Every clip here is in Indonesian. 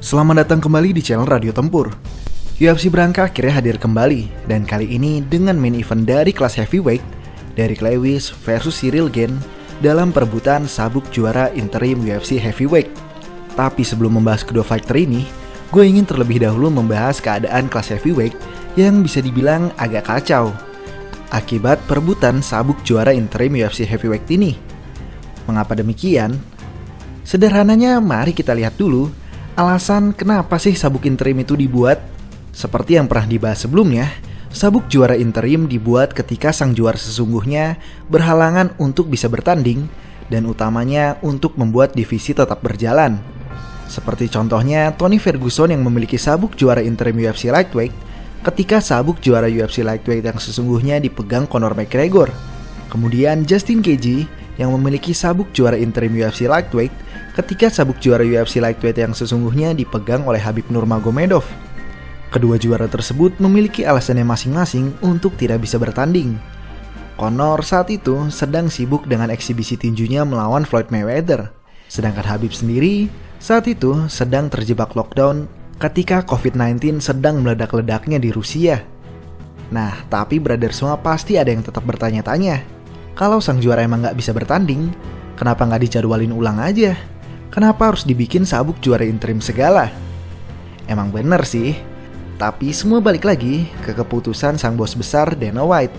Selamat datang kembali di channel Radio Tempur. UFC Branka akhirnya hadir kembali, dan kali ini dengan main event dari kelas heavyweight, Derrick Lewis versus Ciryl Gane dalam perebutan sabuk juara interim UFC heavyweight. Tapi sebelum membahas kedua fighter ini, gue ingin terlebih dahulu membahas keadaan kelas heavyweight yang bisa dibilang agak kacau akibat perebutan sabuk juara interim UFC heavyweight ini. Mengapa demikian? Sederhananya, mari kita lihat dulu alasan kenapa sih sabuk interim itu dibuat. Seperti yang pernah dibahas sebelumnya, sabuk juara interim dibuat ketika sang juara sesungguhnya berhalangan untuk bisa bertanding, dan utamanya untuk membuat divisi tetap berjalan. Seperti contohnya Tony Ferguson yang memiliki sabuk juara interim UFC lightweight ketika sabuk juara UFC lightweight yang sesungguhnya dipegang Conor McGregor. Kemudian Justin Gaethje yang memiliki sabuk juara interim UFC lightweight ketika sabuk juara UFC lightweight yang sesungguhnya dipegang oleh Khabib Nurmagomedov. Kedua juara tersebut memiliki alasannya masing-masing untuk tidak bisa bertanding. Conor saat itu sedang sibuk dengan eksibisi tinjunya melawan Floyd Mayweather, sedangkan Khabib sendiri saat itu sedang terjebak lockdown ketika COVID-19 sedang meledak-ledaknya di Rusia. Nah, tapi brother semua pasti ada yang tetap bertanya-tanya, kalau sang juara emang gak bisa bertanding, kenapa gak dijadwalin ulang aja? Kenapa harus dibikin sabuk juara interim segala? Emang bener sih, tapi semua balik lagi ke keputusan sang bos besar Dana White.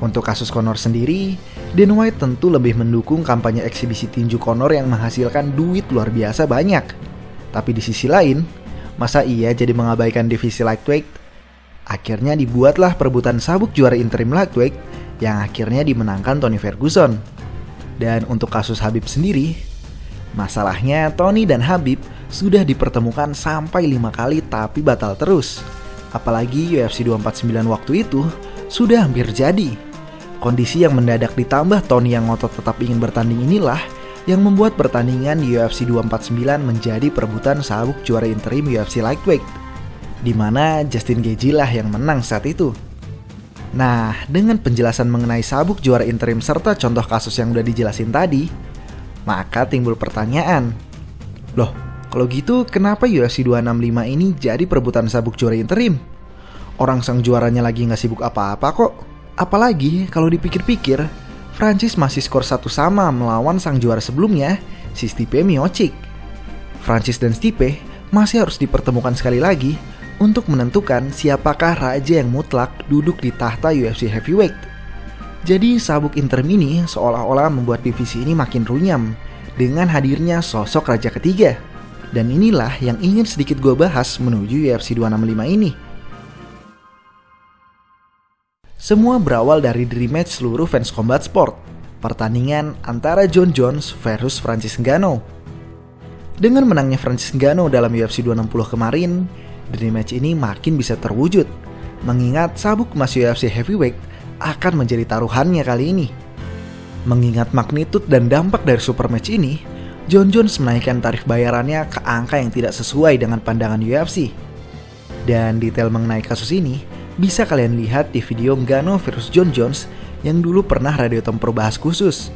Untuk kasus Conor sendiri, Dana White tentu lebih mendukung kampanye eksibisi tinju Conor yang menghasilkan duit luar biasa banyak. Tapi di sisi lain, masa iya jadi mengabaikan divisi lightweight? Akhirnya dibuatlah perebutan sabuk juara interim lightweight yang akhirnya dimenangkan Tony Ferguson. Dan untuk kasus Khabib sendiri, masalahnya Tony dan Khabib sudah dipertemukan sampai 5 kali tapi batal terus. Apalagi UFC 249 waktu itu sudah hampir jadi. Kondisi yang mendadak ditambah Tony yang ngotot tetap ingin bertanding inilah yang membuat pertandingan di UFC 249 menjadi perebutan sabuk juara interim UFC lightweight, di mana Justin Gaethje lah yang menang saat itu. Nah, dengan penjelasan mengenai sabuk juara interim serta contoh kasus yang udah dijelasin tadi, maka timbul pertanyaan, loh, kalau gitu kenapa UFC 265 ini jadi perebutan sabuk juara interim? Orang sang juaranya lagi gak sibuk apa-apa kok. Apalagi kalau dipikir-pikir, Francis masih skor 1-1 melawan sang juara sebelumnya, si Stipe Miocic. Francis dan Stipe masih harus dipertemukan sekali lagi untuk menentukan siapakah raja yang mutlak duduk di tahta UFC heavyweight. Jadi sabuk interim ini seolah-olah membuat divisi ini makin runyam dengan hadirnya sosok raja ketiga. Dan inilah yang ingin sedikit gue bahas menuju UFC 265 ini. Semua berawal dari dream match seluruh fans combat sport, pertandingan antara Jon Jones versus Francis Ngannou. Dengan menangnya Francis Ngannou dalam UFC 260 kemarin, dream match ini makin bisa terwujud, mengingat sabuk emas UFC heavyweight akan menjadi taruhannya kali ini. Mengingat magnitud dan dampak dari super match ini, Jon Jones menaikkan tarif bayarannya ke angka yang tidak sesuai dengan pandangan UFC. Dan detail mengenai kasus ini bisa kalian lihat di video Ngannou versus Jon Jones yang dulu pernah Radio Tempur bahas khusus.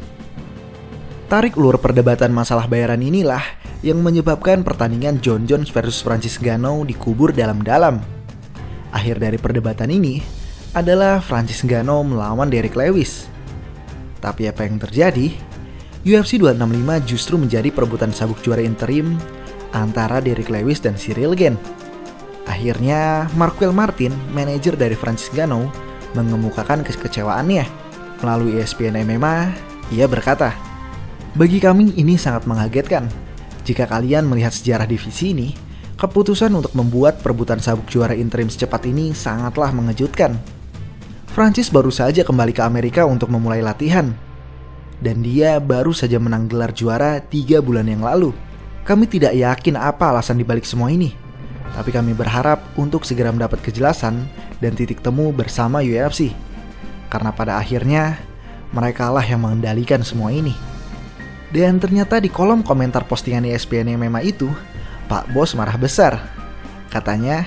Tarik ulur perdebatan masalah bayaran inilah yang menyebabkan pertandingan Jon Jones versus Francis Ngannou dikubur dalam-dalam. Akhir dari perdebatan ini adalah Francis Ngannou melawan Derrick Lewis. Tapi apa yang terjadi? UFC 265 justru menjadi perebutan sabuk juara interim antara Derrick Lewis dan Ciryl Gane. Akhirnya, Marquel Martin, manajer dari Francis Ngannou, mengemukakan kekecewaannya. Melalui ESPN MMA, ia berkata, "Bagi kami ini sangat mengagetkan. Jika kalian melihat sejarah divisi ini, keputusan untuk membuat perebutan sabuk juara interim secepat ini sangatlah mengejutkan. Francis baru saja kembali ke Amerika untuk memulai latihan. Dan dia baru saja menang gelar juara 3 bulan yang lalu. Kami tidak yakin apa alasan dibalik semua ini. Tapi kami berharap untuk segera mendapat kejelasan dan titik temu bersama UFC. Karena pada akhirnya, merekalah yang mengendalikan semua ini." Dan ternyata di kolom komentar postingan ESPN MMA itu, Pak Bos marah besar. Katanya,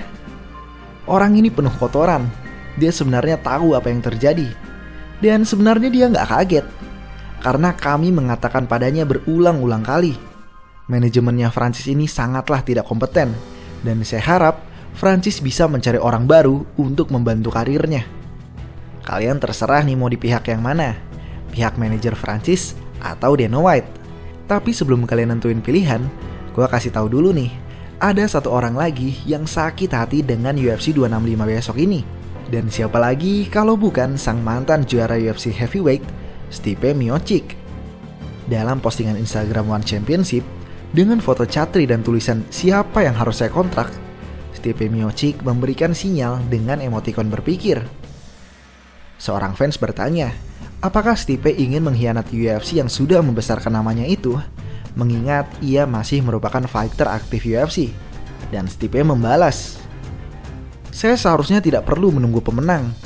"Orang ini penuh kotoran. Dia sebenarnya tahu apa yang terjadi. Dan sebenarnya dia nggak kaget. Karena kami mengatakan padanya berulang-ulang kali. Manajemennya Francis ini sangatlah tidak kompeten. Dan saya harap Francis bisa mencari orang baru untuk membantu karirnya. Kalian terserah nih mau di pihak yang mana. Pihak manajer Francis atau Dana White. Tapi sebelum kalian nentuin pilihan, gue kasih tahu dulu nih. Ada satu orang lagi yang sakit hati dengan UFC 265 besok ini. Dan siapa lagi kalau bukan sang mantan juara UFC Heavyweight, Stipe Miocic. Dalam postingan Instagram One Championship, dengan foto Chatri dan tulisan "siapa yang harus saya kontrak", Stipe Miocic memberikan sinyal dengan emotikon berpikir. Seorang fans bertanya, apakah Stipe ingin mengkhianati UFC yang sudah membesarkan namanya itu, mengingat ia masih merupakan fighter aktif UFC. Dan Stipe membalas, "Saya seharusnya tidak perlu menunggu pemenang.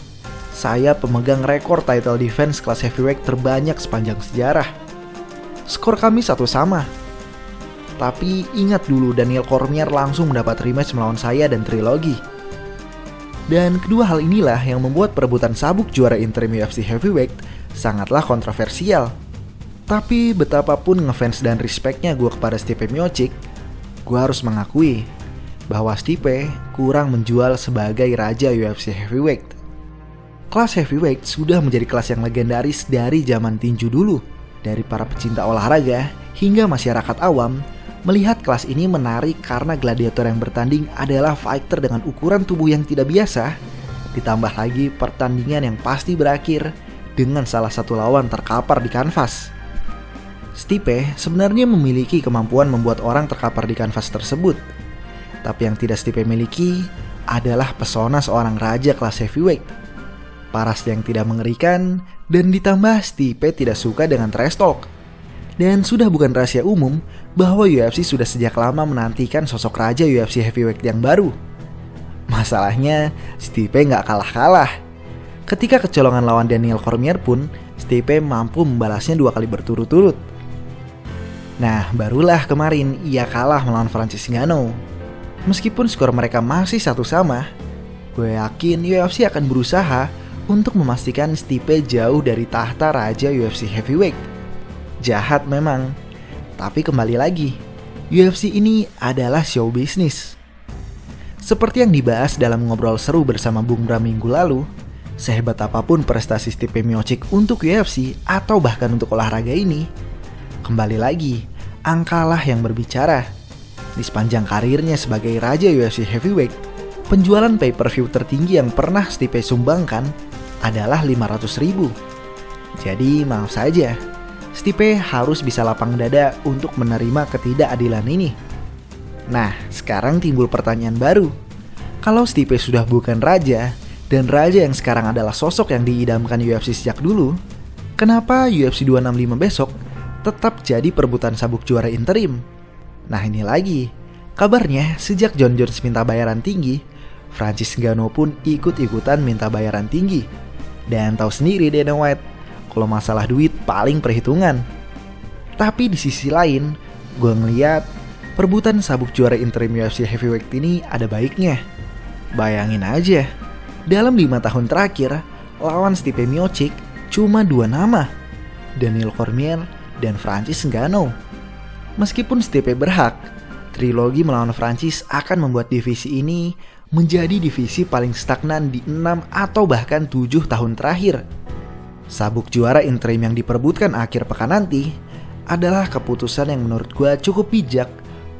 Saya pemegang rekor title defense kelas heavyweight terbanyak sepanjang sejarah. Skor kami 1 sama. Tapi ingat dulu Daniel Cormier langsung mendapat rematch melawan saya dan trilogi." Dan kedua hal inilah yang membuat perebutan sabuk juara interim UFC Heavyweight sangatlah kontroversial. Tapi betapapun ngefans dan respectnya gue kepada Stipe Miocic, gue harus mengakui bahwa Stipe kurang menjual sebagai raja UFC Heavyweight. Kelas Heavyweight sudah menjadi kelas yang legendaris dari zaman tinju dulu. Dari para pecinta olahraga hingga masyarakat awam, melihat kelas ini menarik karena gladiator yang bertanding adalah fighter dengan ukuran tubuh yang tidak biasa, ditambah lagi pertandingan yang pasti berakhir dengan salah satu lawan terkapar di kanvas. Stipe sebenarnya memiliki kemampuan membuat orang terkapar di kanvas tersebut. Tapi yang tidak Stipe miliki adalah pesona seorang raja kelas heavyweight. Paras yang tidak mengerikan, dan ditambah Stipe tidak suka dengan trash talk. Dan sudah bukan rahasia umum bahwa UFC sudah sejak lama menantikan sosok raja UFC Heavyweight yang baru. Masalahnya, Stipe nggak kalah-kalah. Ketika kecolongan lawan Daniel Cormier pun, Stipe mampu membalasnya 2 kali berturut-turut. Nah, barulah kemarin ia kalah melawan Francis Ngannou. Meskipun skor mereka masih 1 sama, gue yakin UFC akan berusaha untuk memastikan Stipe jauh dari tahta raja UFC Heavyweight. Jahat memang, tapi kembali lagi, UFC ini adalah show bisnis. Seperti yang dibahas dalam ngobrol seru bersama Bung Bram minggu lalu, sehebat apapun prestasi Stipe Miocic untuk UFC atau bahkan untuk olahraga ini, kembali lagi, angkalah yang berbicara. Di sepanjang karirnya sebagai raja UFC Heavyweight, penjualan pay-per-view tertinggi yang pernah Stipe sumbangkan adalah 500.000. Jadi maaf saja, Stipe harus bisa lapang dada untuk menerima ketidakadilan ini. Nah, sekarang timbul pertanyaan baru. Kalau Stipe sudah bukan raja, dan raja yang sekarang adalah sosok yang diidamkan UFC sejak dulu, kenapa UFC 265 besok tetap jadi perebutan sabuk juara interim? Nah ini lagi, kabarnya sejak Jon Jones minta bayaran tinggi, Francis Ngannou pun ikut-ikutan minta bayaran tinggi. Dan tahu sendiri Dana White, kalau masalah duit paling perhitungan. Tapi di sisi lain, gue ngeliat perebutan sabuk juara interim UFC Heavyweight ini ada baiknya. Bayangin aja, dalam 5 tahun terakhir, lawan Stipe Miocic cuma 2 nama, Daniel Cormier dan Francis Ngannou. Meskipun Stipe berhak, trilogi melawan Francis akan membuat divisi ini menjadi divisi paling stagnan di 6 atau bahkan 7 tahun terakhir. Sabuk juara interim yang diperebutkan akhir pekan nanti adalah keputusan yang menurut gue cukup bijak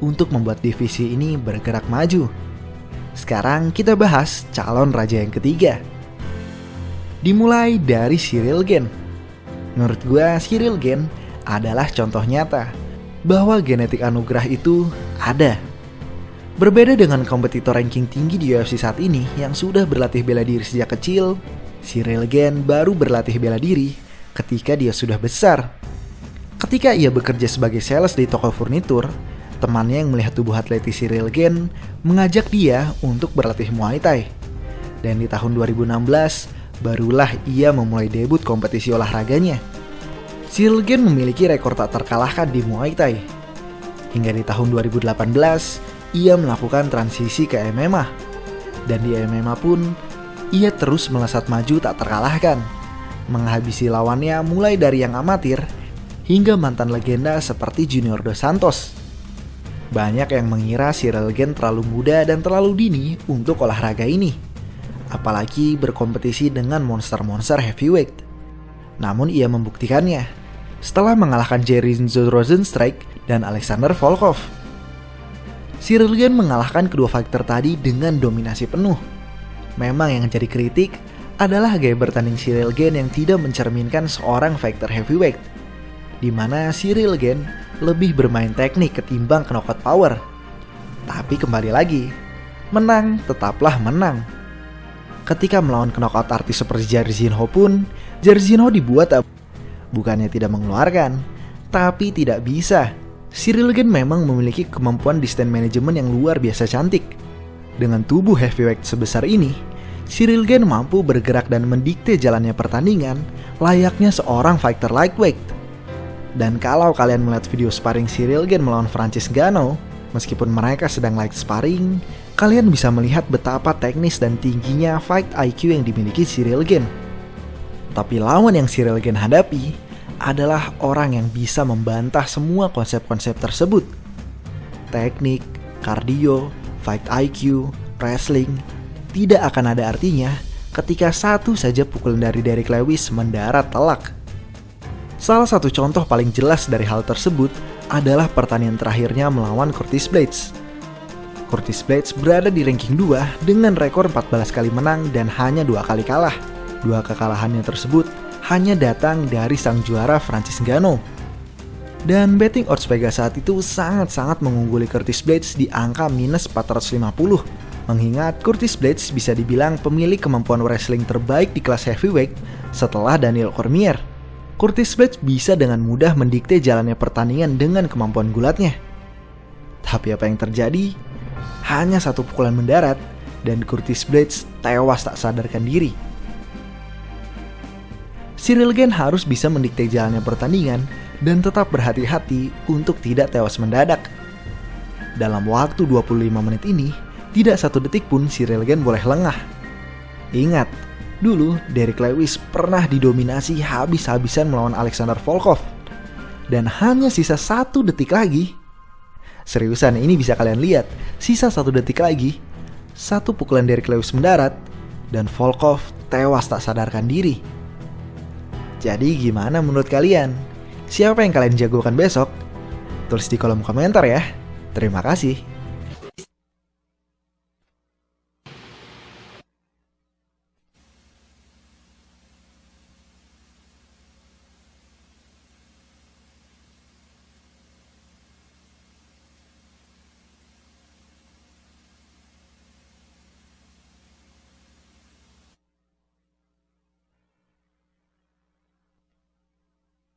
untuk membuat divisi ini bergerak maju. Sekarang kita bahas calon raja yang ketiga. Dimulai dari Cyril Gane. Menurut gua Cyril Gane adalah contoh nyata bahwa genetik anugerah itu ada. Berbeda dengan kompetitor ranking tinggi di UFC saat ini yang sudah berlatih bela diri sejak kecil, Cyril Gane baru berlatih bela diri ketika dia sudah besar. Ketika ia bekerja sebagai sales di toko furnitur, temannya yang melihat tubuh atletis Cyril Gane mengajak dia untuk berlatih Muay Thai. Dan di tahun 2016, barulah ia memulai debut kompetisi olahraganya. Cyril Gane memiliki rekor tak terkalahkan di Muay Thai. Hingga di tahun 2018, ia melakukan transisi ke MMA. Dan di MMA pun, ia terus melesat maju tak terkalahkan, menghabisi lawannya mulai dari yang amatir hingga mantan legenda seperti Junior Dos Santos. Banyak yang mengira Cyril Gane terlalu muda dan terlalu dini untuk olahraga ini, apalagi berkompetisi dengan monster-monster heavyweight. Namun ia membuktikannya setelah mengalahkan Jairzinho Rozenstruik dan Alexander Volkov. Cyril Gane mengalahkan kedua fighter tadi dengan dominasi penuh. Memang yang jadi kritik adalah gaya bertanding Cyril Gane yang tidak mencerminkan seorang fighter heavyweight, di mana Cyril Gane lebih bermain teknik ketimbang knockout power. Tapi kembali lagi, menang tetaplah menang. Ketika melawan knockout artis seperti Jairzinho pun, Jairzinho dibuat bukannya tidak mengeluarkan, tapi tidak bisa. Cyril Gane memang memiliki kemampuan distance management yang luar biasa cantik. Dengan tubuh heavyweight sebesar ini, Cyril Gane mampu bergerak dan mendikte jalannya pertandingan layaknya seorang fighter lightweight. Dan kalau kalian melihat video sparring Cyril Gane melawan Francis Ngannou, meskipun mereka sedang light sparring, kalian bisa melihat betapa teknis dan tingginya fight IQ yang dimiliki Cyril Gane. Tapi lawan yang Cyril Gane hadapi adalah orang yang bisa membantah semua konsep-konsep tersebut. Teknik, kardio, fight IQ, wrestling tidak akan ada artinya ketika satu saja pukulan dari Derrick Lewis mendarat telak. Salah satu contoh paling jelas dari hal tersebut adalah pertandingan terakhirnya melawan Curtis Blaydes. Curtis Blaydes berada di ranking 2 dengan rekor 14 kali menang dan hanya 2 kali kalah. 2 kekalahannya tersebut hanya datang dari sang juara Francis Ngannou. Dan betting odds Vegas saat itu sangat-sangat mengungguli Curtis Blaydes di angka minus 450. Mengingat Curtis Blaydes bisa dibilang pemilik kemampuan wrestling terbaik di kelas heavyweight setelah Daniel Cormier. Curtis Blaydes bisa dengan mudah mendikte jalannya pertandingan dengan kemampuan gulatnya. Tapi apa yang terjadi? Hanya satu pukulan mendarat dan Curtis Blaydes tewas tak sadarkan diri. Cyril Gane harus bisa mendikte jalannya pertandingan dan tetap berhati-hati untuk tidak tewas mendadak. Dalam waktu 25 menit ini, tidak satu detik pun Cyril Gane boleh lengah. Ingat, dulu Derrick Lewis pernah didominasi habis-habisan melawan Alexander Volkov. Dan hanya sisa 1 detik lagi, seriusan ini bisa kalian lihat, sisa 1 detik lagi, satu pukulan Derrick Lewis mendarat dan Volkov tewas tak sadarkan diri. Jadi gimana menurut kalian? Siapa yang kalian jagokan besok? Tulis di kolom komentar ya. Terima kasih.